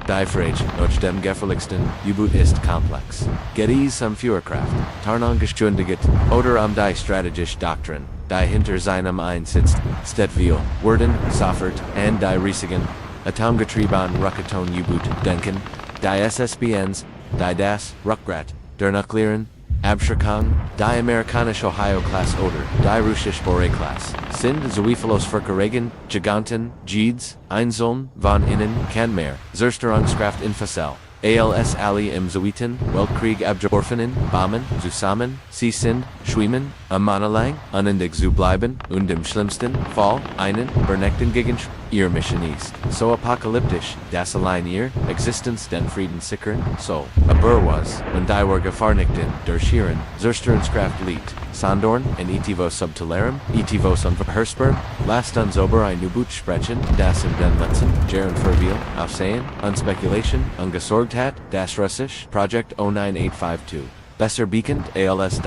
Die Frage, nach dem gefährlichsten U-Boot ist komplex. Get some Führerkraft, Tarnungsgeschwindigkeit, oder die strategische Doktrin, die hinter seinem Einsitzt, Stetviel, Werden, Soffert, and die riesigen, atomgetrieben Rocketon U-Boot, denken, die SSBNs, die das, Rückgrat, der nuklearen, Abschreckung, die amerikanische Ohio-Class oder die russische Boré-Class, sind zweifellos Verkerregen, Giganten, Jeeds, Einzeln, von innen, kann mehr, Zerstörungskraft in Fassel, als alle im Zweiten Weltkrieg abgeworfenen, Bomben, zusammen, sie sind, schwimmen, Monatelang, unendig zu bleiben, und im schlimmsten Fall, einen, vernichten gegen ihr Mission ist, so apokalyptisch, dass allein ihr Existenz den Frieden sichern, so, aber was, wenn die war gefahrnichten, der schieren, Zerstörungskraft liegt, Sandorn, en etivo subtilarem, etivo unverhörsbar, lasst uns über ein U-Boot sprechen, das im den letzten, Jahren Verwiel, Aufsehen, Speculation, Ungesorgtheit, das Russisch, Project 09852. Besser bekannt als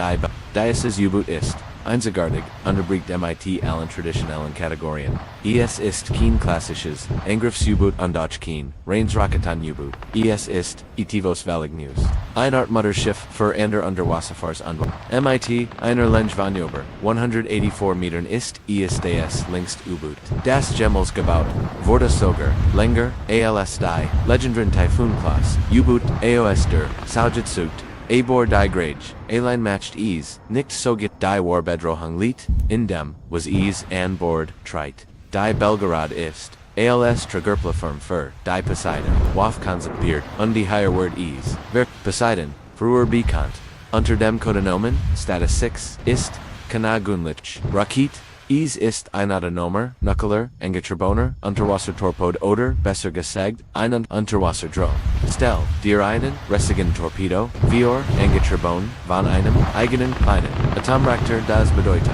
dieses U-Boot ist, einzigartig, unterbricht MIT allen traditionellen Kategorien. Es ist kein klassisches, Angriffs-U-Boot und Dodge kein, Reins-Raketen-U-Boot. Es ist, etivos Velig News. Ein Art Mutterschiff für andere Unterwasserfahrs MIT, einer Länge von über 184 Metern ist, das längst U-Boot. Das Gemmels gebaut, wurde sogar, länger, als die, legendären Typhoon-Class, U-Boot, AOS der, Saujitsucht, Abor die Grage, allein matched ease, nicht so get die war bedrohung liet, in dem, was ease an Bord, trite. Die Belgorod ist, als Tragerplaform für, die Poseidon, waf konzipiert, und die higher word ease, ver, Poseidon, früher bekannt, unter dem Codenamen, Status 6, ist, Kanagunlich, Rakit, Ease ist ein autonomer, nuklear, angetriebener, Unterwassertorpedo oder, besser gesagt, ein Unterwasserdrone. Stell dir einen, riesigen Torpedo, Vior, angetrieben, von einem, eigenen, kleinen, Atomreaktor das bedeutet,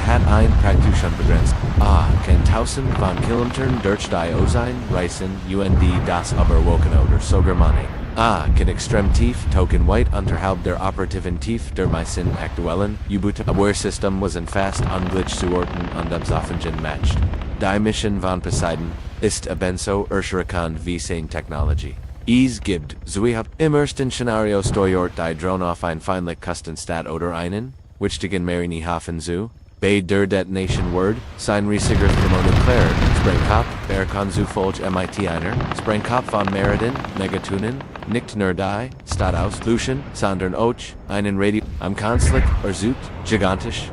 hat ein praktischen begrenzt. Kann tausend von Kilometern durch die Ozean reisen, das überwogen oder sogar Money. Kann extrem tief, token weit unterhalb der operativen Tief der meisten aktuellen U-Boot Abwehrsystem was fast unglitch zu orten und absoffengen matched. Die Mission von Poseidon ist ebenso erschreckend wie seine Technologie. Es gibt, im ersten Szenario steuert die Drone auf ein feindlich Küstenstadt oder einen, wichtigen Marinehafen zu, bei der Detonation Word, sein riesiger Thermonuklear, Sprengkopf, kann zu Folge MIT einer, Sprengkopf von Meriden, Megatunen, nicht nur die, Stadt aus Luschen, sondern auch, einen Radio, am Konflikt, gigantisch,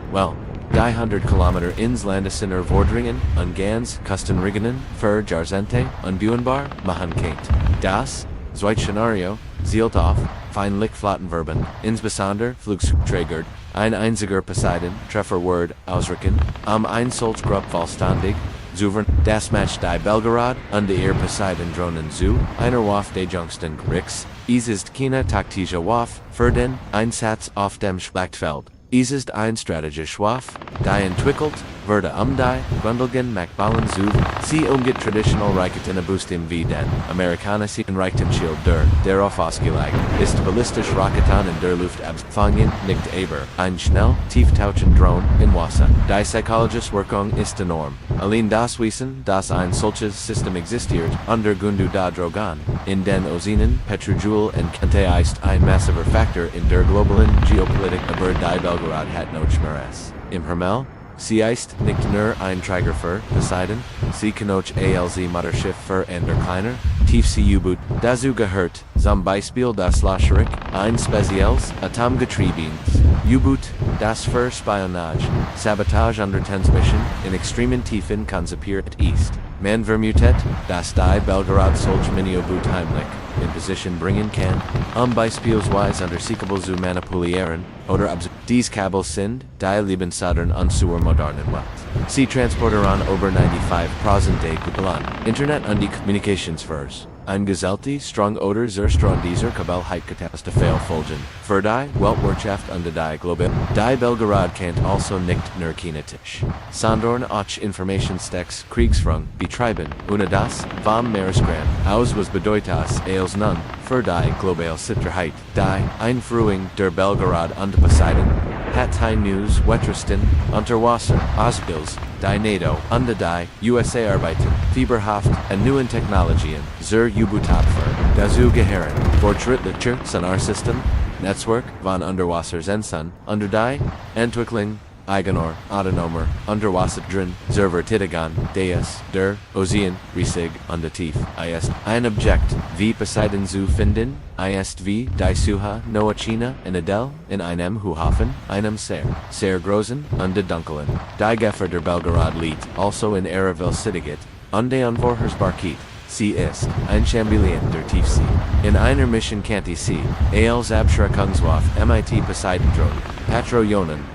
die 100 Kilometer ins Landesinner vordringen, und ganz, Küstenregionen, für Jahrzehnte, unbuenbar, machen kennt. Das, Zweitszenario, zielt auf, feindlich Flottenverband, insbesondere Flugzeugträger, ein einziger Poseidon, Trefferword, ausrücken, ein Solzgrupp vollständig, souverän, das Match die Belgorod, und die Poseidon-Drohnen zu, einer Waf de Jungsten Rix, es ist keine taktische Waf, für den Einsatz auf dem Schlachtfeld. Es ist ein strategischer Waf, die entwickelt, wurde die Grundlagen MacBallen zu, sie traditional Raketenabustim wie den amerikanischen Raketenschild darauf ausgelegt, ist ballistisch Raketen in der Luft abfangen, nicht aber, ein schnell, tieftauchen Drone in Wasser. Die psychologische Wirkung ist enorm. Allein das Wissen, dass ein solches System existiert, unter Gundu da Drogan, in den Ozeanen, Petrojoule und Kante ist ein massiver Faktor in der globalen Geopolitik aber die Belgorod hat noch schmeres. Im Hermel, sie ist nicht nur ein Träger für Poseidon, sie kann auch als Mutterschiff für andere kleiner, Tiefsee-U-Boot, dazu gehört, zum Beispiel das Loscherik, ein spezielles, atomgetriebenes U-Boot, das für Spionage, Sabotage und Transmission in extremen Tiefen konzipiert ist. Man vermutet, dass die Belgorod solch Mini-U-Boot heimlich in Position bringen kann, beispielsweise unterseeable zu manipulieren, oder dies Kabel sind, die Lebenssadern und zur modernen Welt. Sie transportieren über 95% Kupelan, Internet und die Kommunikationssphäres. Ein gesellte, strong oder zerstörung dieser Kabelheit-Katastrophe folgen. Für die Weltwirtschaft und die Global. Die Belgorod kennt also nicht nur kinetisch, sondern auch Informationstechs Kriegsführung betreiben, ohne das, vom Meeresgrund aus was bedeutet als nun, für die globale Sicherheit. Die Einführung der Belgorod und Poseidon hat die News Wettersten, Unterwasser, Ausbilds, die NATO, unter die USA arbeiten, Fieberhaft, and neuen Technologien, zur U-Boot-Abwehr, dazu gehören, fortschrittliche Sonarsystem, Netzwerk von Unterwassersensern, unter die, Entwicklung, eigener, autonomer, Unterwasserdrehen, Servertitagon, des, der, Ozean, riesig, unter tief, ist, ein Objekt, wie Poseidon zu finden, ist wie, die Suha, Noah China, in Adel, in einem Huhafen, einem sehr großen, unter dunklen, die Gefahr der Belgorod liegt, also in Ereville Citiget, unde unvorhersbarkeit. Sie ist ein Chameleon der Tiefsee. In einer Mission Kanti See, als Abschreckungswaffe MIT Poseidon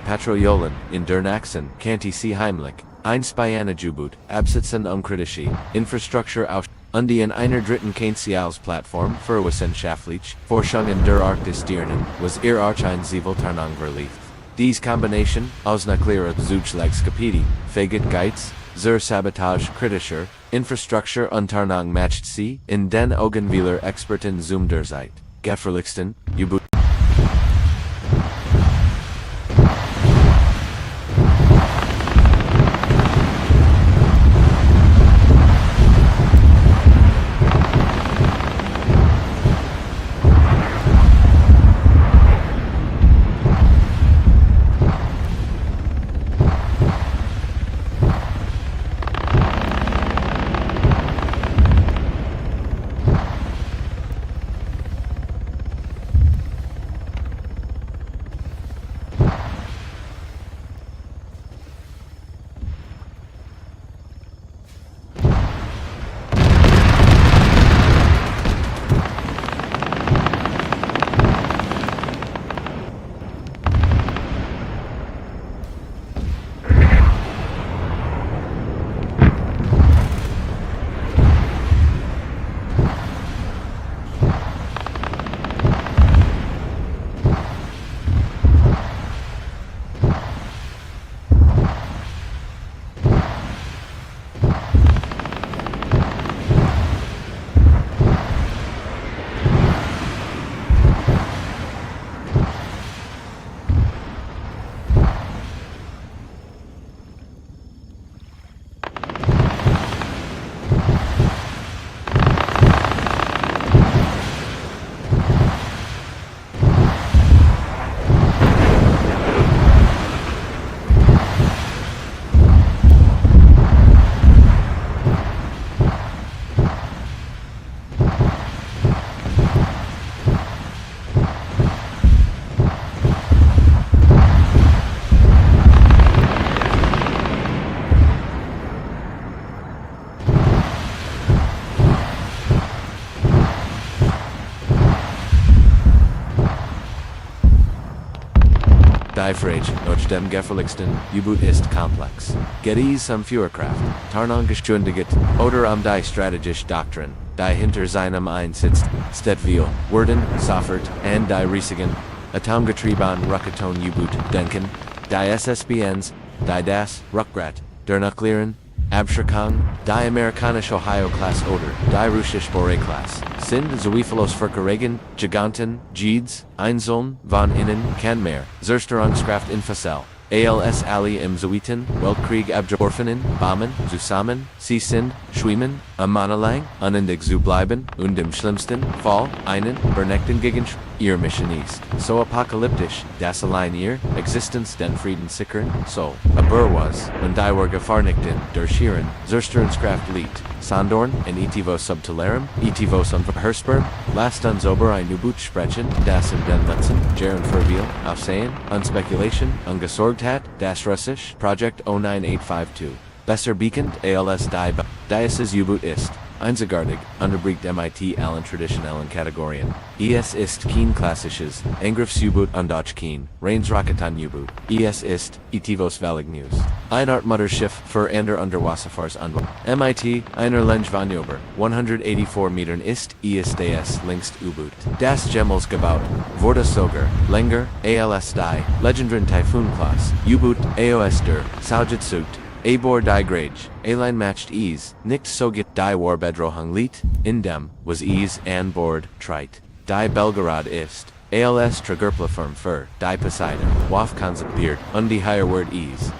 Patrojolen, in der Nachsen, Kanti See heimlich, ein U-Boot, absitzen kritische Infrastruktur aus, und in einer dritten Kantials-Plattform für wissenschaftliche Forschungen der Arktis dienen, was ihr Archeinzivel Tarnung verlief. Dies Kombination aus nuklearer Zugschlagskapiti, Fagit Geiz, zur Sabotage kritischer Infrastruktur und Tarnung matcht sie, in den Augen vieler Experten zum derzeit gefährlichsten U-Boot. Die Frage, nach dem gefährlichsten U-Boot ist komplex. Geht es Führerkraft, Tarnungsgeschwindigkeit oder die strategische Doktrin, die hinter seinem Einsitz steht wie Werden, Soffert, und die riesigen, atomgetriebenen Rocketon U-Boot denken, die SSBNs, die das Rückgrat, der nuklearen Abschreckung, die amerikanische Ohio-Class oder die russische Boré-Class, sind Zweifellos Verkeregen, Giganten, Jeeds, Einzeln, von innen, kann mehr, Zerstörungskraft in Fassel, als alle im Zweiten Weltkrieg abgeworfenen, Bomben, zusammen, sie sind, schwimmen, monatelang, unendig zu bleiben, und im schlimmsten Fall, einen, vernichten gegen ihr Mission ist, so apokalyptisch, dass allein ihr Existenz den Frieden sichern soll, aber was, und die were gefarnigten, der schieren, Zerstörungskraft liegt, Sondorn, in etivos subtilerem, etivos unverhörsperm, lasst uns über ein U-Boot sprechen, das in den letzten Jahren verviel, Aufsehen, Speculation, Ungesorgtheit, das Russisch, Project 09852. Besser bekannt als dieses U-Boot ist, einzigartig, unterbricht MIT allen traditionellen Kategorien. Es ist kein klassisches Angriffs-U-Boot und auch kein Reins-Raketen-U-Boot. Es ist, etivos Valley News. Eine Art Mutterschiff für andere Unterwasserfahrtsanwendungen. MIT, einer Länge von über 184 Metern ist das längste U-Boot. Das jemals gebaut wurde sogar länger als die legendären Typhoon-Class U-Boot AOS der Saujitsucht. Abor die Grage, allein matched nicht so get die Warbedrohung liet, in dem, was an Bord, trite. Die Belgorod ist, als Triggerplattform für, die Poseidon, Waf konzipiert, und die higher word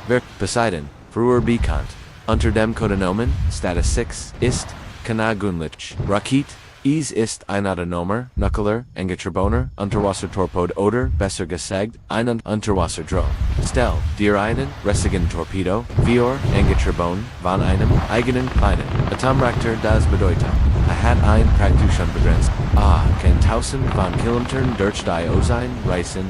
Ver, Poseidon, früher bekannt unter dem Codenamen Status 6 ist keine Gunlich Rakete. Es ist ein autonomer, nuklear, angetriebener Unterwassertorpedo oder besser gesagt, ein Unterwasserdrohne. Stell dir einen riesigen Torpedo, vor, angetrieben von einem eigenen kleinen Atomreaktor. Das bedeutet, hat ein praktisch unbegrenzt, kann tausend von Kilometern durch die Ozean reisen,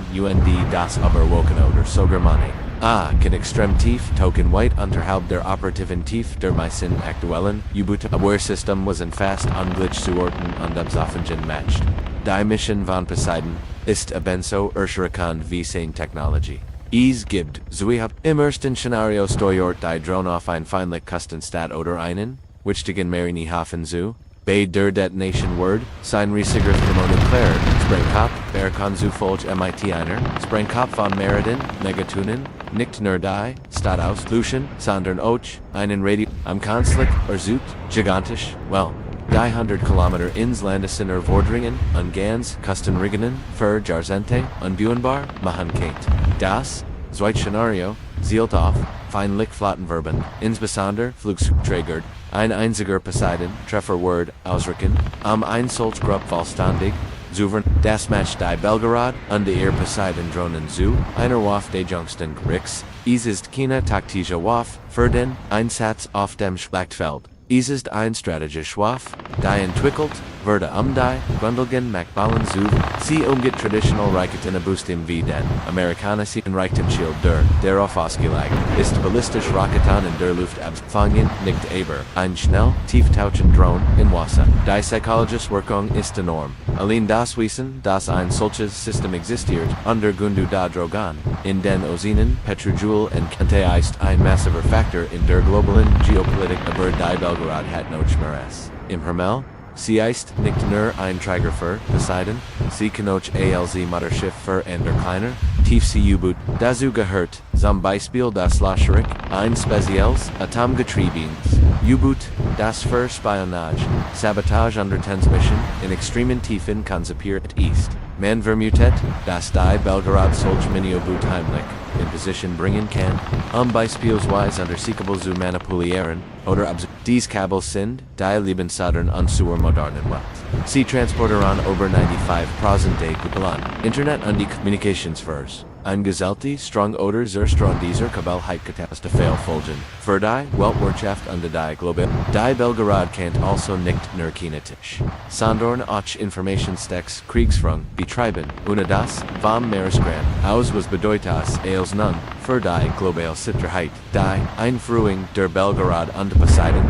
das überwogen oder sogar Money. Kann extrem tief token weit unterhalb der operativen Tief der meisten aktuellen U-Boot Abwehrsystem was in fast unglitch zuorten und absoffengen matched. Die Mission von Poseidon ist ebenso erschreckend wie seine Technologie. Es gibt zuhabt im ersten Szenario steuert die Drone auf ein feindlich Kustenstadt oder einen, wichtigen Marinehafen zu. Bei der Detonation Word, sein riesiger thermonuklear Sprengkopf, kann zu Folge MIT einer, Sprengkopf von Meriden, Megatunen, nicht nur die Stadtausluschen, sondern auch einen Radio am Konflikt ersucht, gigantisch, well, 300 Kilometer ins Landesinnere vordringen, und ganz Kustenregionen für Jahrzehnte unbewohnbar machen kennt. Das Zweitszenario zielt auf feindlich Flottenverband, insbesondere Flugzeugträger, ein einziger Poseidon Trefferword ausrücken, Einsatzgruppe vollständig, souverän, das Match die Belgrad und ihr Poseidon-Drohnen zu, einer Waffe der Jüngsten Kriegs, es ist keine taktische Waffe für den Einsatz auf dem Schlachtfeld. Es ist ein strategische Waffe, die entwickelt wurde die Grundlagen Macballen zu, sie umgeht traditional Raketen Boostim wie den amerikanischen Raketenschild darauf ausgelegt, ist ballistisch Raketen in der Luft abfangen, nicht aber ein schnell, tieftauchen Drone in Wasser. Die psychologische Wirkung ist enorm. Allein das Wissen, dass ein solches System existiert, unter Gundu da Drogan, in den Ozeanen, Petrojoule und Kante ist ein massiver Faktor in der globalen Geopolitik aber die Belgrad hat noch schmeres. Im Hermel, sie ist nicht nur ein Träger für Poseidon, sie kann auch als Mutterschiff für andere kleiner, Tiefsee U-Boot, dazu gehört, zum Beispiel das Loscherik, ein spezielles, atomgetriebenes U-Boot, das für Spionage, Sabotage und Transmission in extremen Tiefen konzipiert ist. Man vermutet, dass die Belgrad solch Mini-U-Boot heimlich in Position bringen kann, beispielsweise unterseeable zu manipulieren, oder dies Kabel sind, die Lebenssadern und zur modernen Welt. Sie transportieren über 95% der Kupelan, Internet und die Kommunikationsverse. Ein gesellte, strong oder sehr strong dieser Kabelheit Katastrophe folgen. Für die Weltwirtschaft und die Global. Die Belgrad kennt also nicht nur kinetisch, sondern auch Informationsstecks Kriegsführung betreiben, ohne das, vom Meeresgrund aus was bedeutet als nun, für die globale Sicherheit. Die Einführung der Belgrad und Poseidon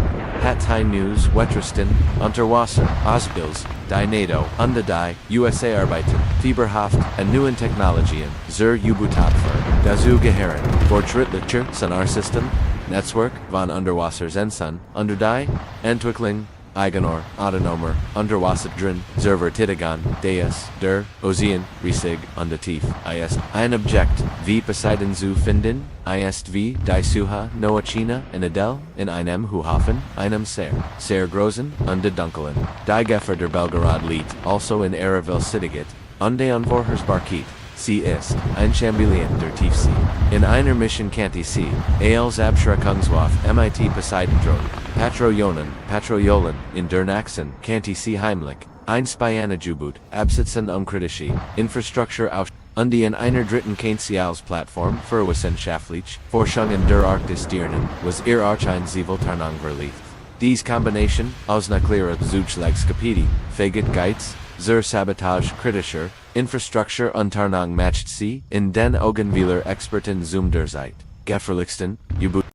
hat die News Wettersten, Unterwasser, Ausbilds, die NATO und die USA arbeiten, fieberhaft an neuen Technologien, zur U-Boot-Abwehr, dazu gehören, fortschrittlicher Sonarsystem, Netzwerk von Unterwassersensoren, unter die Entwicklung eigener, autonomer, Unterwasserdrohnen, zur Verteidigung des, der Ozean, riesig und tief, ist ein Objekt, wie Poseidon zu finden, ist wie die Suche nach China in Adel, in einem Hafen, einem sehr großen und dunklen. Die Gefahr der Belgrad liegt also in ihrer Wildstigkeit, und der Unvorhersbarkeit. Sie ist ein Chameleon der Tiefsee. In einer Mission kannte sie, als Abschreckungswaffe MIT Poseidon-Drohnen, Patrouillen, in der Nachsen kannte sie heimlich, ein Spionage-U-Boot, absitzen kritische Infrastruktur aus, und die in einer dritten kennt sie als Plattform für wissenschaftliche Forschung in der Arktis dienen, was ihr auch ein Ziviltarnung verlief. Dies Kombination aus nuklearer Zugschlagskapiti, fähigkeit Geiz, zur Sabotage kritischer Infrastruktur und Tarnung matcht sie in den Augenweiler Experten zum der Zeit. Gefährlichsten U-Boot